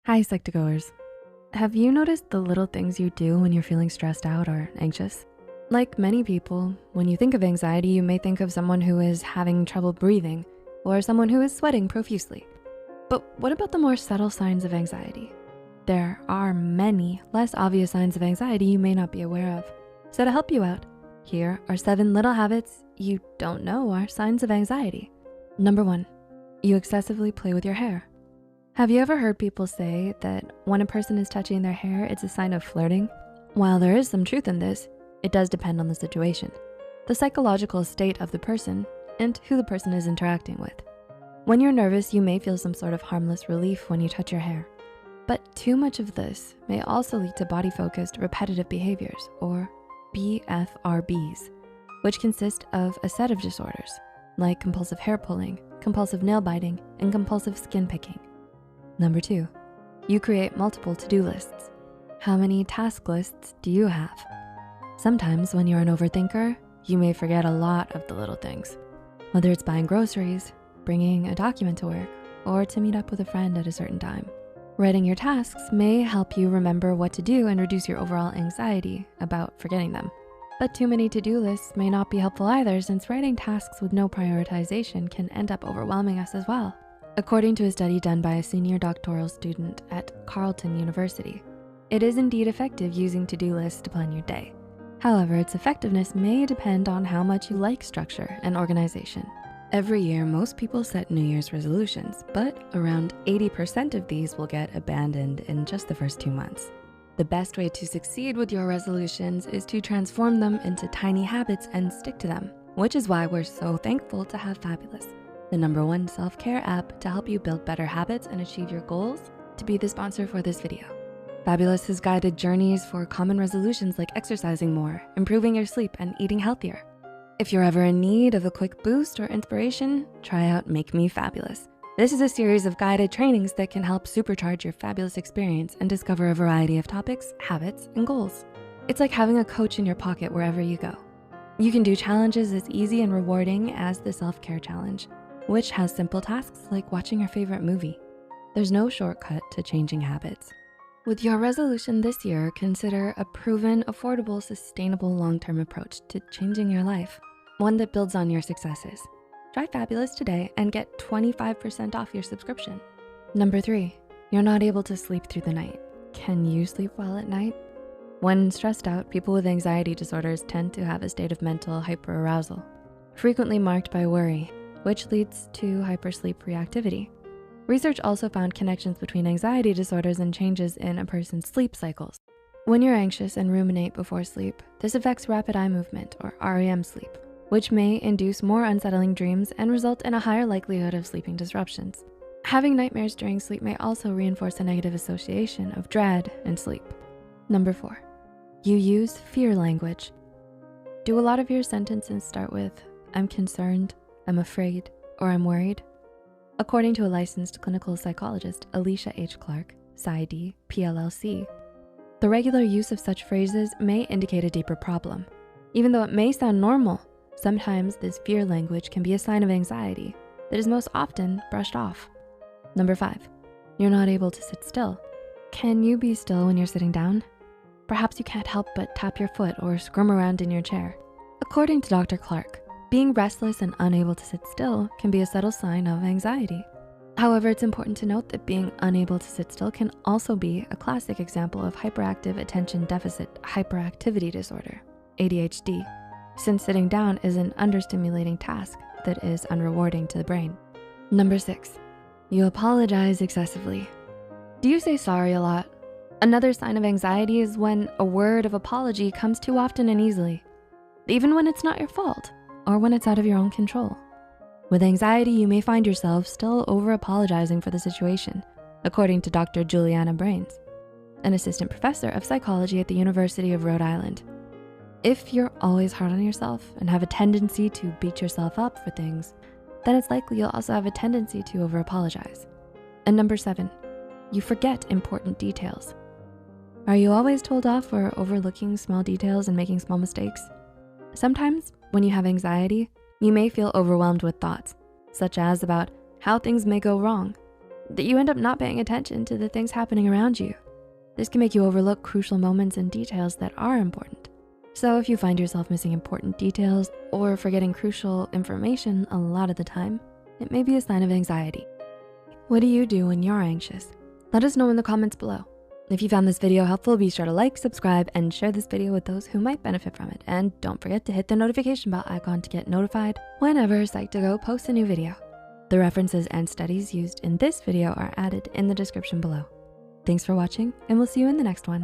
Hi, Psych2Goers. Have you noticed the little things you do when you're feeling stressed out or anxious? Like many people, when you think of anxiety, you may think of someone who is having trouble breathing or someone who is sweating profusely. But what about the more subtle signs of anxiety? There are many less obvious signs of anxiety you may not be aware of. So to help you out, here are 7 little habits you don't know are signs of anxiety. Number 1, you excessively play with your hair. Have you ever heard people say that when a person is touching their hair, it's a sign of flirting? While there is some truth in this, it does depend on the situation, the psychological state of the person, and who the person is interacting with. When you're nervous, you may feel some sort of harmless relief when you touch your hair. But too much of this may also lead to body-focused repetitive behaviors, or BFRBs, which consist of a set of disorders like compulsive hair pulling, compulsive nail biting, and compulsive skin picking. Number 2, you create multiple to-do lists. How many task lists do you have? Sometimes when you're an overthinker, you may forget a lot of the little things, whether it's buying groceries, bringing a document to work, or to meet up with a friend at a certain time. Writing your tasks may help you remember what to do and reduce your overall anxiety about forgetting them. But too many to-do lists may not be helpful either, since writing tasks with no prioritization can end up overwhelming us as well. According to a study done by a senior doctoral student at Carleton University, it is indeed effective using to-do lists to plan your day. However, its effectiveness may depend on how much you like structure and organization. Every year, most people set New Year's resolutions, but around 80% of these will get abandoned in just the first 2 months. The best way to succeed with your resolutions is to transform them into tiny habits and stick to them, which is why we're so thankful to have Fabulous, the #1 self-care app to help you build better habits and achieve your goals, to be the sponsor for this video. Fabulous has guided journeys for common resolutions like exercising more, improving your sleep, and eating healthier. If you're ever in need of a quick boost or inspiration, try out Make Me Fabulous. This is a series of guided trainings that can help supercharge your fabulous experience and discover a variety of topics, habits, and goals. It's like having a coach in your pocket wherever you go. You can do challenges as easy and rewarding as the self-care challenge, which has simple tasks like watching your favorite movie. There's no shortcut to changing habits. With your resolution this year, consider a proven, affordable, sustainable long-term approach to changing your life, one that builds on your successes. Try Fabulous today and get 25% off your subscription. Number 3, you're not able to sleep through the night. Can you sleep well at night? When stressed out, people with anxiety disorders tend to have a state of mental hyperarousal, frequently marked by worry, which leads to hypersleep reactivity. Research also found connections between anxiety disorders and changes in a person's sleep cycles. When you're anxious and ruminate before sleep, this affects rapid eye movement, or REM sleep, which may induce more unsettling dreams and result in a higher likelihood of sleeping disruptions. Having nightmares during sleep may also reinforce a negative association of dread and sleep. Number 4, you use fear language. Do a lot of your sentences start with, I'm concerned, I'm afraid, or I'm worried? According to a licensed clinical psychologist, Alicia H. Clark, PsyD, PLLC, the regular use of such phrases may indicate a deeper problem. Even though it may sound normal, sometimes this fear language can be a sign of anxiety that is most often brushed off. Number 5, you're not able to sit still. Can you be still when you're sitting down? Perhaps you can't help but tap your foot or squirm around in your chair. According to Dr. Clark, being restless and unable to sit still can be a subtle sign of anxiety. However, it's important to note that being unable to sit still can also be a classic example of hyperactive attention deficit hyperactivity disorder, ADHD, since sitting down is an understimulating task that is unrewarding to the brain. Number 6, you apologize excessively. Do you say sorry a lot? Another sign of anxiety is when a word of apology comes too often and easily, even when it's not your fault, or when it's out of your own control. With anxiety, you may find yourself still over-apologizing for the situation, according to Dr. Juliana Brains, an assistant professor of psychology at the University of Rhode Island. If you're always hard on yourself and have a tendency to beat yourself up for things, then it's likely you'll also have a tendency to over-apologize. And number 7, you forget important details. Are you always told off for overlooking small details and making small mistakes? Sometimes when you have anxiety, you may feel overwhelmed with thoughts, such as about how things may go wrong. that you end up not paying attention to the things happening around you. This can make you overlook crucial moments and details that are important. So if you find yourself missing important details or forgetting crucial information a lot of the time, it may be a sign of anxiety. What do you do when you're anxious? Let us know in the comments below. If you found this video helpful, be sure to like, subscribe, and share this video with those who might benefit from it. And don't forget to hit the notification bell icon to get notified whenever Psych2Go posts a new video. The references and studies used in this video are added in the description below. Thanks for watching, and we'll see you in the next one.